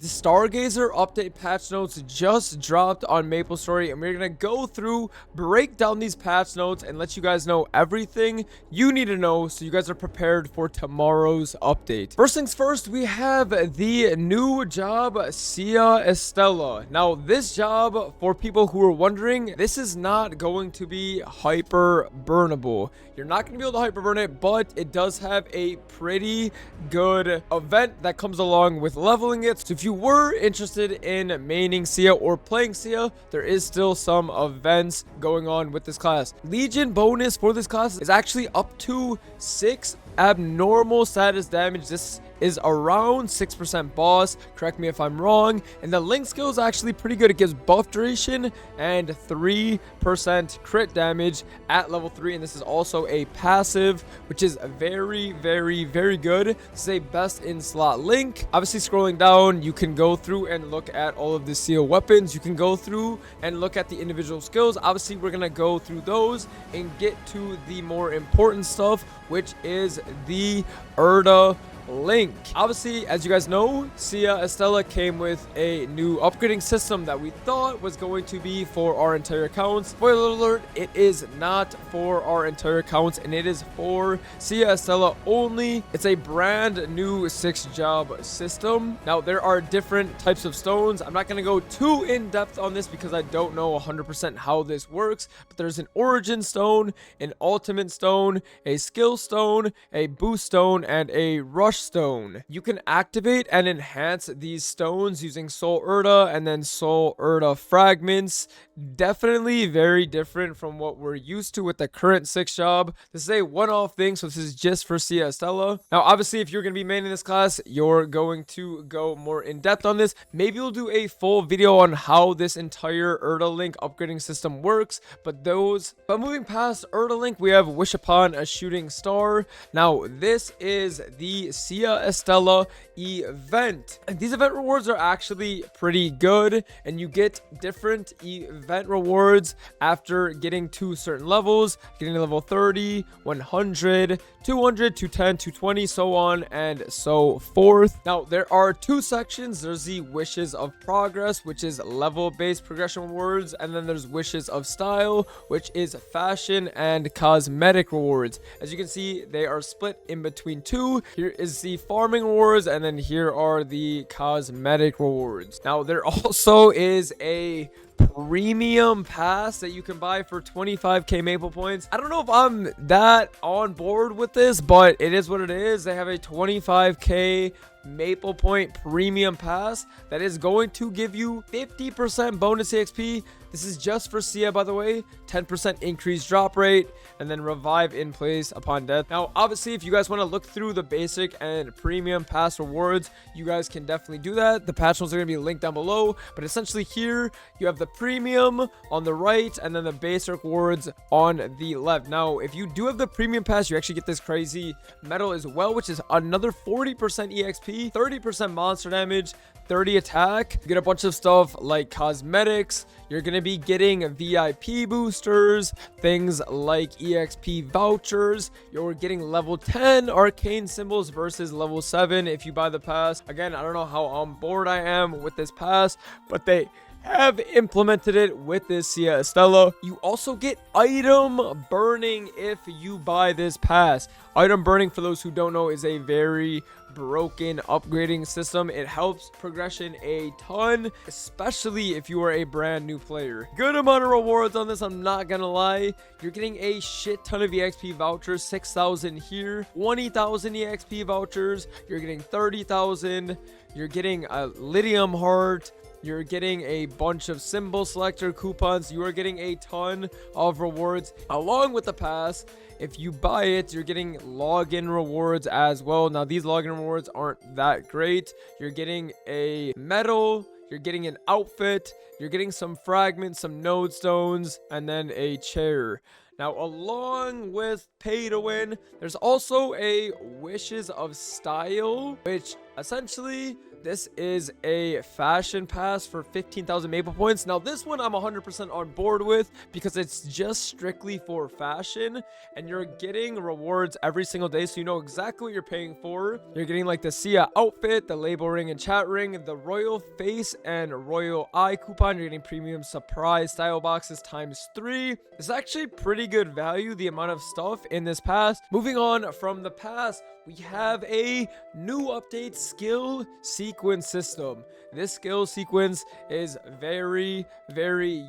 The Stargazer update patch notes just dropped on Maplestory, and we're going to go through, break down these patch notes, and let you guys know everything you need to know so you guys are prepared for tomorrow's update. First things first, we have the new job, Sia Estella. Now, this job, for people who are wondering, this is not going to be hyper burnable. You're not going to be able to hyper burn it, but it does have a pretty good event that comes along with leveling it. So if you were interested in maining Sia or playing Sia, there is still some events going on with this class. Legion bonus for this class is actually up to 6 abnormal status damage. This is around 6% boss, correct me if I'm wrong, and the link skill is actually pretty good. It gives buff duration and 3% crit damage at level 3, and this is also a passive, which is very good. This is a best in slot link. Obviously, scrolling down, you can go through and look at all of the Sia weapons. You can go through and look at the individual skills. Obviously, we're gonna go through those and get to the more important stuff, which is the Erda link. Obviously, as you guys know, Sia Estella came with a new upgrading system that we thought was going to be for our entire accounts. Spoiler alert, it is not for our entire accounts, and it is for Sia Estella only. It's a brand new 6-job system. Now, there are different types of stones. I'm not going to go too in depth on this because I don't know 100% how this works, but there's an origin stone, an ultimate stone, a skill stone, a boost stone, and a rush stone. You can activate and enhance these stones using Soul Erda and then Soul Erda fragments. Definitely very different from what we're used to with the current 6-job. This is a one-off thing, so this is just for Sia Estella. Now, obviously, if you're going to be maining this class, you're going to go more in depth on this. Maybe we'll do a full video on how this entire Erda link upgrading system works, but moving past Erda link, we have Wish Upon a Shooting Star. Now, this is the Sia Estella event. And these event rewards are actually pretty good, and you get different event rewards after getting to certain levels, getting to level 30, 100, 200, 210, 220, so on and so forth. Now, there are two sections. There's the Wishes of Progress, which is level-based progression rewards, and then there's Wishes of Style, which is fashion and cosmetic rewards. As you can see, they are split in between two. Here is the farming rewards, and then here are the cosmetic rewards. Now, there also is a premium pass that you can buy for 25k maple points. I don't know if I'm that on board with this, but it is what it is. They have a 25k maple point premium pass that is going to give you 50% bonus exp. This is just for Sia, by the way. 10% increased drop rate, and then revive in place upon death. Now, obviously, if you guys want to look through the basic and premium pass rewards, you guys can definitely do that. The patch notes are going to be linked down below, but essentially here, you have the premium on the right, and then the basic rewards on the left. Now, if you do have the premium pass, you actually get this crazy medal as well, which is another 40% exp, 30% monster damage, 30 attack. You get a bunch of stuff like cosmetics. You're going to be getting VIP boosters, things like EXP vouchers. You're getting level 10 arcane symbols versus level 7 if you buy the pass. Again, I don't know how on board I am with this pass, but they have implemented it with this Sia Estella. You also get item burning if you buy this pass. Item burning, for those who don't know, is a very broken upgrading system. It helps progression a ton, especially if you are a brand new player. Good amount of rewards on this, I'm not gonna lie. You're getting a shit ton of EXP vouchers, 6,000 here, 20,000 EXP vouchers, you're getting 30,000, you're getting a Lydium heart, you're getting a bunch of symbol selector coupons. You are getting a ton of rewards along with the pass. If you buy it, you're getting login rewards as well. Now, these login rewards aren't that great. You're getting a medal, you're getting an outfit, you're getting some fragments, some node stones, and then a chair. Now, along with pay to win, there's also a Wishes of Style, which essentially This is a fashion pass for 15,000 maple points. Now this one I'm 100% on board with because it's just strictly for fashion and you're getting rewards every single day, so you know exactly what you're paying for. You're getting like the Sia outfit, the label ring and chat ring, the royal face and royal eye coupon. You're getting premium surprise style boxes ×3. It's actually pretty good value, the amount of stuff in this pass. Moving on from the pass, we have a new update, skill sequence system. This skill sequence is very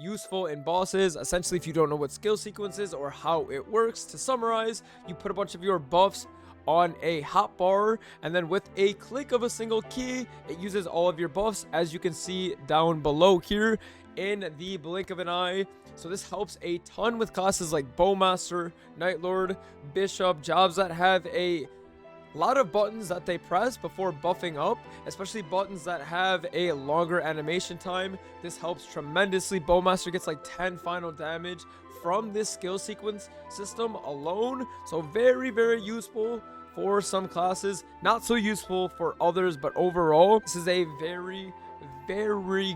useful in bosses. Essentially, if you don't know what skill sequence is or how it works, to summarize, you put a bunch of your buffs on a hotbar, and then with a click of a single key, it uses all of your buffs, as you can see down below here in the blink of an eye. So this helps a ton with classes like Bowmaster, Night Lord, Bishop, jobs that have a lot of buttons that they press before buffing up, especially buttons that have a longer animation time. This helps tremendously. Bowmaster gets like 10 final damage from this skill sequence system alone, so very useful for some classes, not so useful for others, but overall this is a very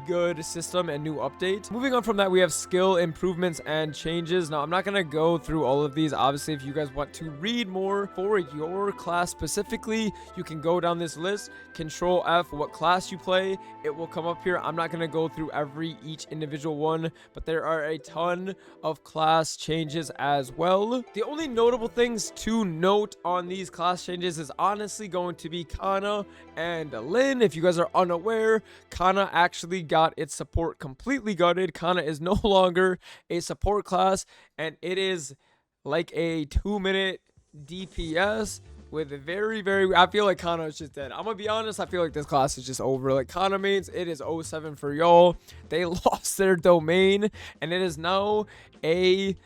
good system and new update. Moving on from that, we have skill improvements and changes. Now I'm not gonna go through all of these. Obviously, if you guys want to read more for your class specifically, you can go down this list, control F what class you play, it will come up here. I'm not gonna go through each individual one, but there are a ton of class changes as well. The only notable things to note on these class changes is honestly going to be Kana and Lin. If you guys are unaware, Kana actually got its support completely gutted. Kana is no longer a support class, and it is like a 2-minute DPS with I feel like Kana is just dead. I'm gonna be honest, I feel like this class is just over. Like Kana mains, it is 07 for y'all. They lost their domain, and it is now a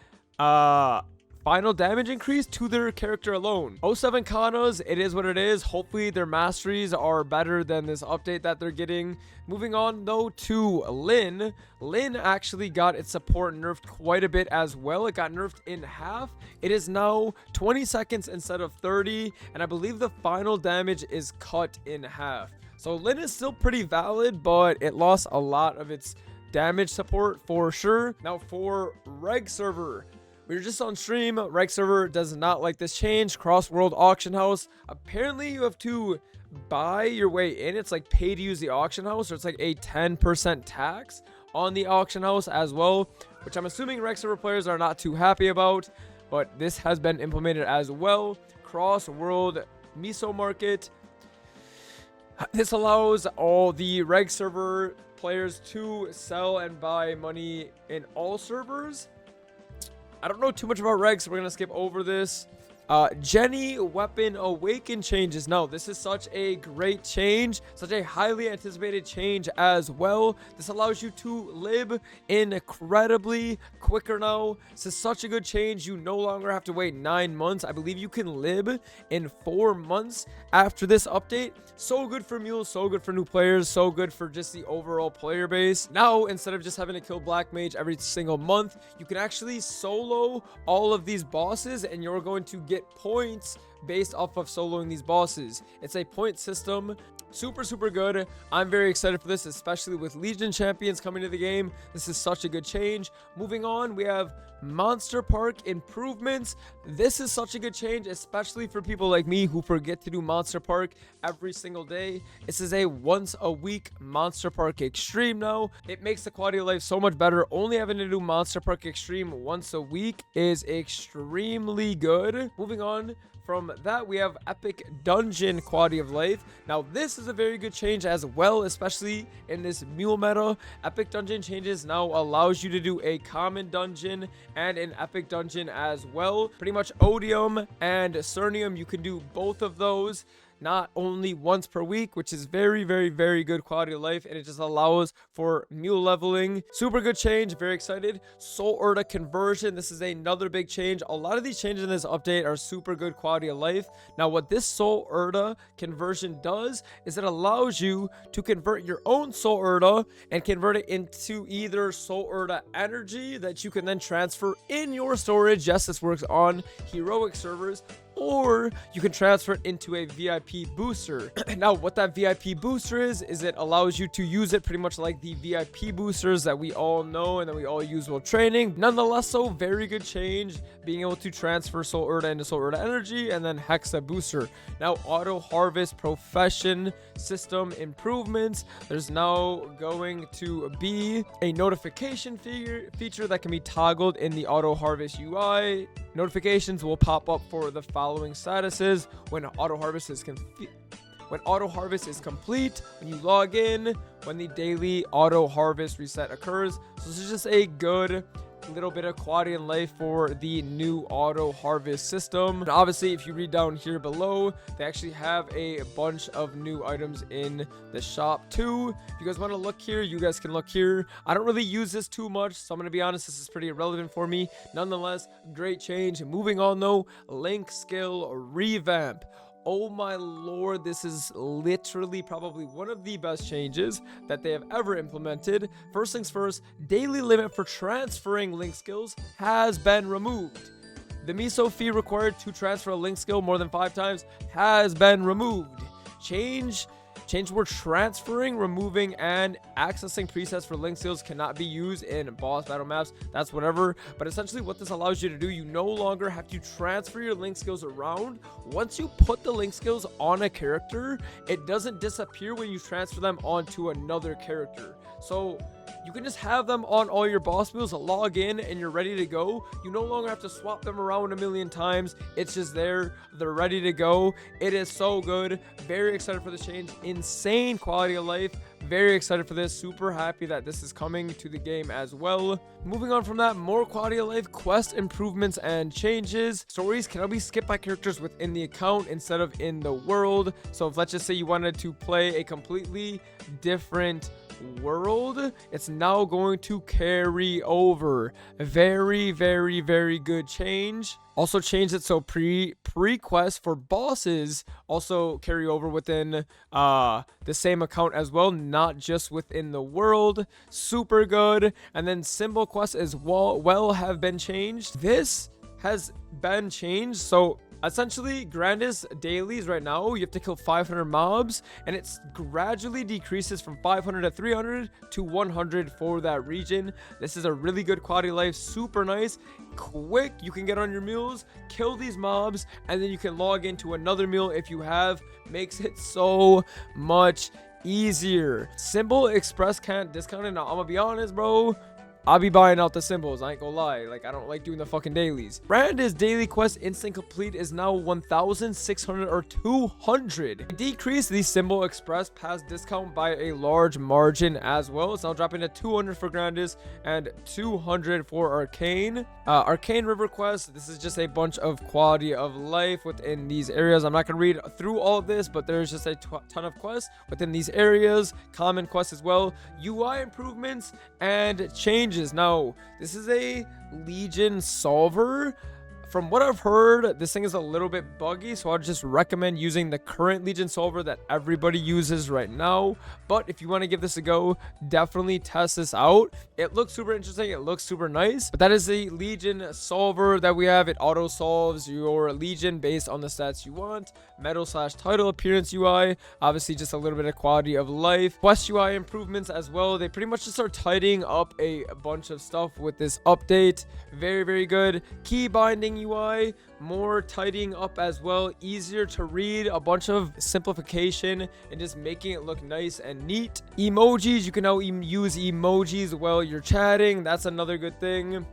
final damage increase to their character alone. 07 Kanas, it is what it is. Hopefully their masteries are better than this update that they're getting. Moving on though to Lin. Lin actually got its support nerfed quite a bit as well. It got nerfed in half. It is now 20 seconds instead of 30, and I believe the final damage is cut in half. So Lin is still pretty valid, but it lost a lot of its damage support for sure. Now for Reg server, we were just on stream. Reg server does not like this change. Cross world auction house, apparently you have to buy your way in. It's like pay to use the auction house, or it's like a 10% tax on the auction house as well, which I'm assuming Reg server players are not too happy about, but this has been implemented as well. Cross world miso market, this allows all the Reg server players to sell and buy money in all servers. I don't know too much about Reg, so we're gonna skip over this. Jenny weapon awaken changes. Now this is such a great change, such a highly anticipated change as well. This allows you to live incredibly quicker now. This is such a good change. You no longer have to wait 9 months. I believe you can live in 4 months after this update. So good for mules, so good for new players, so good for just the overall player base. Now instead of just having to kill black mage every single month, you can actually solo all of these bosses, and you're going to get points based off of soloing these bosses. It's a point system. Super good. I'm very excited for this, especially with Legion champions coming to the game. This is such a good change. Moving on, we have Monster Park improvements. This is such a good change, especially for people like me who forget to do Monster Park every single day. This is a once a week Monster Park Extreme now. It makes the quality of life so much better. Only having to do Monster Park Extreme once a week is extremely good. Moving on from that, we have Epic Dungeon quality of life. Now this is a very good change as well, especially in this mule meta. Epic Dungeon changes now allows you to do a common dungeon and an epic dungeon as well. Pretty much Odium and Cernium, you can do both of those not only once per week, which is very good quality of life, and it just allows for mule leveling. Super good change, very excited. Soul Erda conversion, this is another big change. A lot of these changes in this update are super good quality of life. Now what this Soul Erda conversion does is it allows you to convert your own Soul Erda and convert it into either Soul Erda energy that you can then transfer in your storage. Yes, this works on heroic servers, or you can transfer it into a VIP booster. Now, what that VIP booster is it allows you to use it pretty much like the VIP boosters that we all know and that we all use while training. Nonetheless, so very good change, being able to transfer Soul Erda into Soul Erda Energy and then Hexa booster. Now, auto harvest profession system improvements. There's now going to be a notification feature that can be toggled in the auto harvest UI. Notifications will pop up for the following statuses when auto harvest is complete, when you log in, when the daily auto harvest reset occurs. So this is just a good little bit of quality in life for the new auto harvest system. And obviously, if you read down here below, they actually have a bunch of new items in the shop too. If you guys want to look here, you guys can look here. I don't really use this too much, so I'm gonna be honest, this is pretty irrelevant for me. Nonetheless, great change. Moving on though, link skill revamp. Oh my lord, this is literally probably one of the best changes that they have ever implemented. First things first, daily limit for transferring link skills has been removed. The MISO fee required to transfer a link skill more than 5 times has been removed. Change where transferring, removing, and accessing presets for link skills cannot be used in boss battle maps. That's whatever. But essentially what this allows you to do, you no longer have to transfer your link skills around. Once you put the link skills on a character, it doesn't disappear when you transfer them onto another character. So you can just have them on all your boss builds, log in, and you're ready to go. You no longer have to swap them around a million times. It's just there. They're ready to go. It is so good. Very excited for the change. Insane quality of life. Very excited for this. Super happy that this is coming to the game as well. Moving on from that, more quality of life, quest improvements and changes. Stories can now be skipped by characters within the account instead of in the world. So if let's just say you wanted to play a completely different world, it's now going to carry over. Very, very, very good change. Also changed it so pre-quest for bosses also carry over within the same account as well, not just within the world. Super good. And then symbol quests as well have been changed. This has been changed, so essentially, grandest dailies right now, you have to kill 500 mobs, and it gradually decreases from 500 to 300 to 100 for that region. This is a really good quality of life, super nice, quick. You can get on your mules, kill these mobs, and then you can log into another mule if you have. Makes it so much easier. Symbol express can't discount it. Now, I'm gonna be honest, bro. I'll be buying out the symbols, I ain't gonna lie. Like, I don't like doing the fucking dailies. Brand's daily quest instant complete is now 1,600 or 200. Decrease the symbol express pass discount by a large margin as well. It's now dropping to 200 for Grandis and 200 for Arcane. Arcane River quest, this is just a bunch of quality of life within these areas. I'm not gonna read through all of this, but there's just a ton of quests within these areas. Common quests as well. UI improvements and changes. Now, this is a Legion solver. From what I've heard, this thing is a little bit buggy, so I'd just recommend using the current Legion solver that everybody uses right now. But if you want to give this a go, definitely test this out. It looks super interesting. It looks super nice. But that is the Legion solver that we have. It auto solves your Legion based on the stats you want. Medal/title appearance UI. Obviously, just a little bit of quality of life. Quest UI improvements as well. They pretty much just are tidying up a bunch of stuff with this update. Very, very good. Key binding UI, more tidying up as well, easier to read, a bunch of simplification and just making it look nice and neat. Emojis, you can now use emojis while you're chatting. That's another good thing.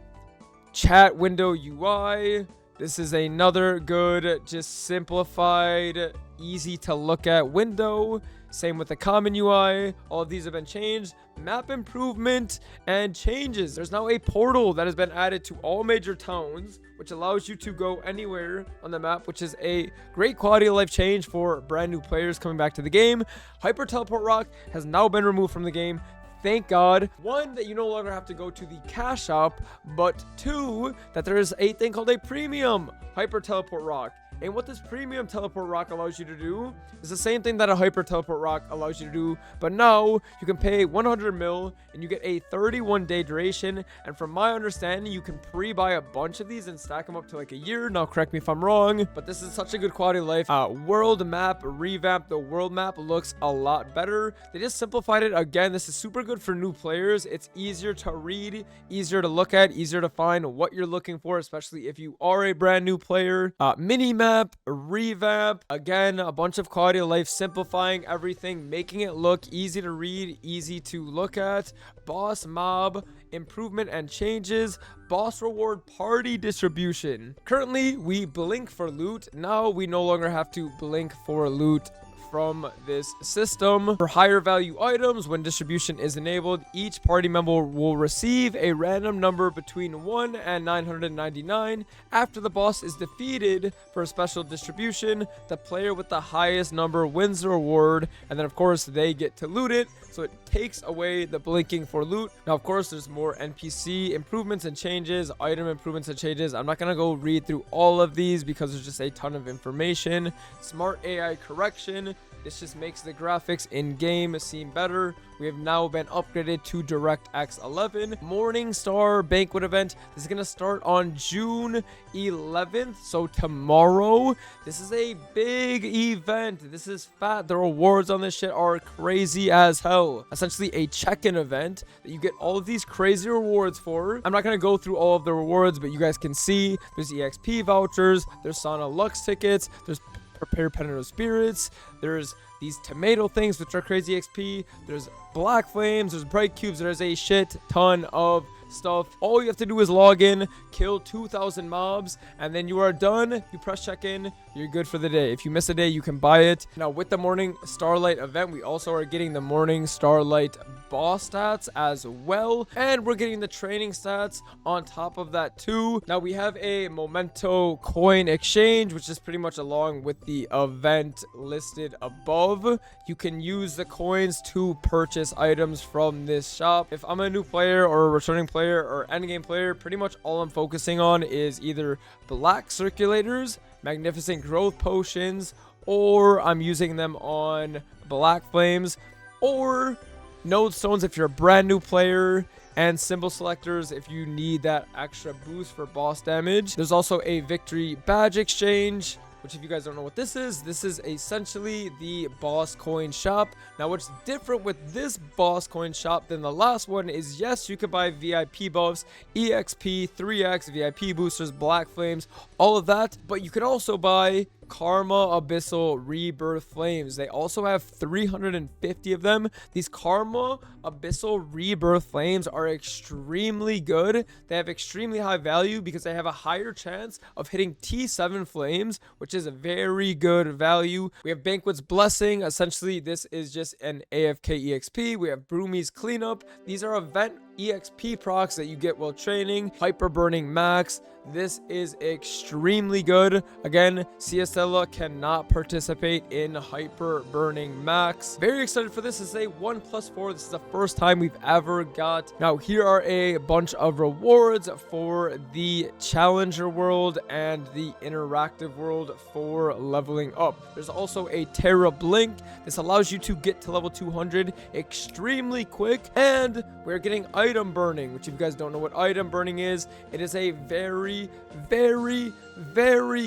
Chat window UI, this is another good, just simplified, easy to look at window. Same with the common UI. All of these have been changed. Map improvement and changes. There's now a portal that has been added to all major towns, which allows you to go anywhere on the map, which is a great quality of life change for brand new players coming back to the game. Hyper Teleport Rock has now been removed from the game. Thank God. 1, that you no longer have to go to the cash shop, but 2, that there is a thing called a premium Hyper Teleport Rock. And what this premium teleport rock allows you to do is the same thing that a hyper teleport rock allows you to do, but now you can pay 100 mil and you get a 31-day duration. And from my understanding, you can pre-buy a bunch of these and stack them up to like a year. Now correct me if I'm wrong, but this is such a good quality of life. World map revamp. The world map looks a lot better. They just simplified it. Again, this is super good for new players. It's easier to read, easier to look at, easier to find what you're looking for, especially if you are a brand new player. Mini map revamp. Again, a bunch of quality of life, simplifying everything, making it look easy to read, easy to look at. Boss mob improvement and changes. Boss reward party distribution. Currently, we blink for loot. Now we no longer have to blink for loot from this system. For higher value items, when distribution is enabled, each party member will receive a random number between 1 and 999. After the boss is defeated for a special distribution, the player with the highest number wins the reward, and then of course they get to loot it, so it takes away the blinking for loot. Now of course there's more NPC improvements and changes, item improvements and changes. I'm not gonna go read through all of these because there's just a ton of information. Smart AI correction. This just makes the graphics in game seem better. We have now been upgraded to DirectX 11. Morning Star Banquet Event. This is going to start on June 11th. So tomorrow. This is a big event. This is fat. The rewards on this shit are crazy as hell. Essentially a check-in event that you get all of these crazy rewards for. I'm not going to go through all of the rewards, but you guys can see there's EXP vouchers. There's Sauna Lux tickets. There's Prepare Pendant of Spirits. There's these tomato things, which are crazy XP. There's black flames. There's bright cubes. There's a shit ton of stuff. All you have to do is log in, kill 2,000 mobs, and then you are done. You press check in, you're good for the day. If you miss a day, you can buy it. Now with the Morning Starlight event, we also are getting the Morning Starlight boss stats as well, and we're getting the training stats on top of that too. Now we have a memento coin exchange, which is pretty much along with the event listed above. You can use the coins to purchase items from this shop. If I'm a new player or a returning player or endgame player, pretty much all I'm focusing on is either black circulators, magnificent growth potions, or I'm using them on black flames, or node stones if you're a brand new player, and symbol selectors if you need that extra boost for boss damage. There's also a victory badge exchange, which if you guys don't know what this is essentially the boss coin shop. Now what's different with this boss coin shop than the last one is, yes, you can buy VIP buffs, EXP, 3x, VIP boosters, black flames, all of that, but you can also buy Karma Abyssal Rebirth Flames. They also have 350 of them. These Karma Abyssal Rebirth Flames are extremely good. They have extremely high value because they have a higher chance of hitting T7 flames, which is a very good value. We have Banquet's Blessing. Essentially, this is just an AFK EXP. We have Broomies Cleanup. These are event EXP procs that you get while training. Hyper Burning Max. This is extremely good. Again, Sia Estella cannot participate in Hyper Burning Max. Very excited for this. This is a 1+4. This is the first time we've ever got. Now, here are a bunch of rewards for the Challenger World and the Interactive World for leveling up. There's also a Tera Blink. This allows you to get to level 200 extremely quick. And we're getting Item Burning, which if you guys don't know what Item Burning is, it is a very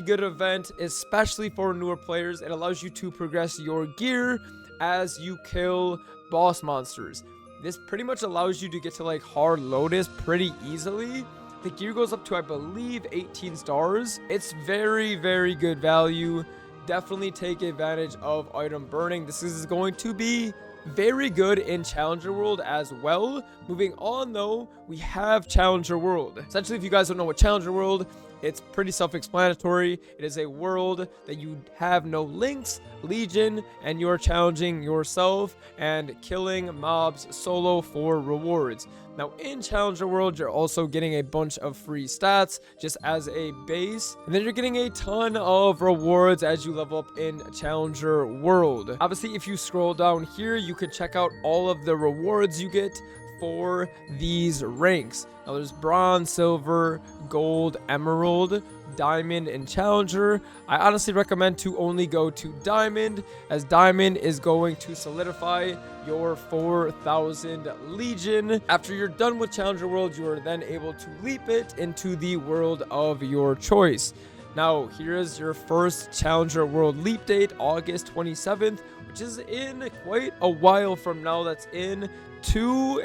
good event, especially for newer players. It allows you to progress your gear as you kill boss monsters. This pretty much allows you to get to like Hard Lotus pretty easily. The gear goes up to, I believe, 18 stars. It's very good value. Definitely take advantage of Item Burning. This is going to be very good in Challenger World as well. Moving on though, we have Challenger World. Essentially, if you guys don't know what Challenger World, it's pretty self-explanatory. It is a world that you have no links, legion, and you're challenging yourself and killing mobs solo for rewards. Now in Challenger World, you're also getting a bunch of free stats just as a base, and then you're getting a ton of rewards as you level up in Challenger World. Obviously, if you scroll down here, you can check out all of the rewards you get for these ranks. Now there's bronze, silver, gold, emerald, diamond, and challenger. I honestly recommend to only go to diamond, as diamond is going to solidify your 4,000 legion. After you're done with challenger world, you are then able to leap it into the world of your choice. Now here is your first challenger world leap date, August 27th, which is in quite a while from now. That's in 2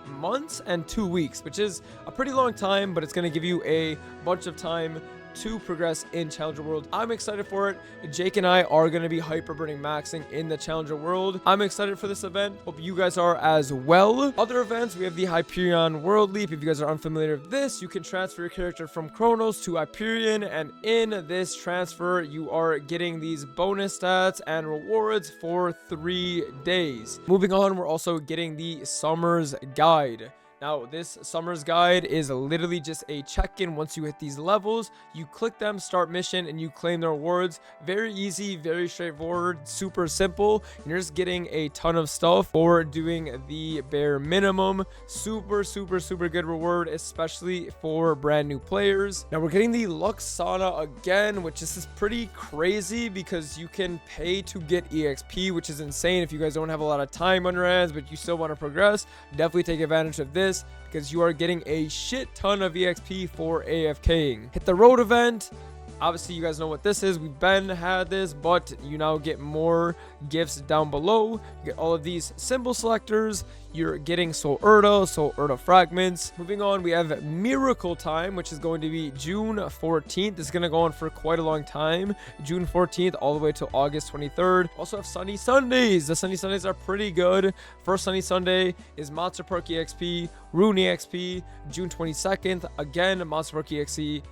months and 2 weeks, which is a pretty long time, but it's going to give you a bunch of time to progress in challenger world. I'm excited for it. Jake and I are going to be hyper burning maxing in the challenger world. I'm excited for this event. Hope you guys are as well. Other events, we have the Hyperion world leap. If you guys are unfamiliar with this, you can transfer your character from Chronos to Hyperion, and in this transfer you are getting these bonus stats and rewards for 3 days. Moving on, we're also getting the Summer's Guide. Now, this Summer's Guide is literally just a check-in. Once you hit these levels, you click them, start mission, and you claim the rewards. Very easy, very straightforward, super simple. And you're just getting a ton of stuff for doing the bare minimum. Super good reward, especially for brand new players. Now, we're getting the Lux Sauna again, which is pretty crazy because you can pay to get EXP, which is insane. If you guys don't have a lot of time on your hands, but you still want to progress, definitely take advantage of this, because you are getting a shit ton of EXP for AFKing. Hit the road event. Obviously, you guys know what this is. We've had this, but you now get more gifts down below. You get all of these symbol selectors. You're getting Soul Erda fragments. Moving on, we have Miracle Time, which is going to be June 14th. This is going to go on for quite a long time. June 14th all the way to August 23rd. Also have Sunny Sundays. The Sunny Sundays are pretty good. First Sunny Sunday is Monster Park EXP, Rune EXP. June 22nd, again, Monster Park EXP,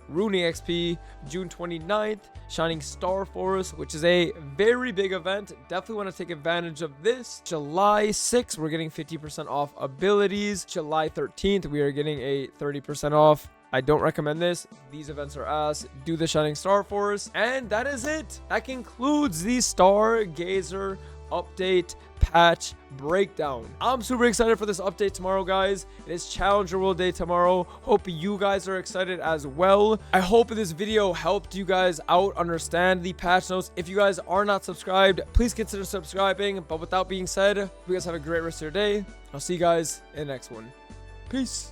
Rune XP. June 29th, Shining Star Forest, which is a very big event. Definitely want to take advantage of this. July 6th, we're getting 50% off abilities. July 13th, we are getting a 30% off. I don't recommend this. These events are ass. Do the Shining Star Forest. And that is it. That concludes the Stargazer update patch breakdown. I'm super excited for this update tomorrow, guys. It is Challenger World Day tomorrow. Hope you guys are excited as well. I hope this video helped you guys out understand the patch notes. If you guys are not subscribed, please consider subscribing. But with that being said, you guys have a great rest of your day. I'll see you guys in the next one. Peace.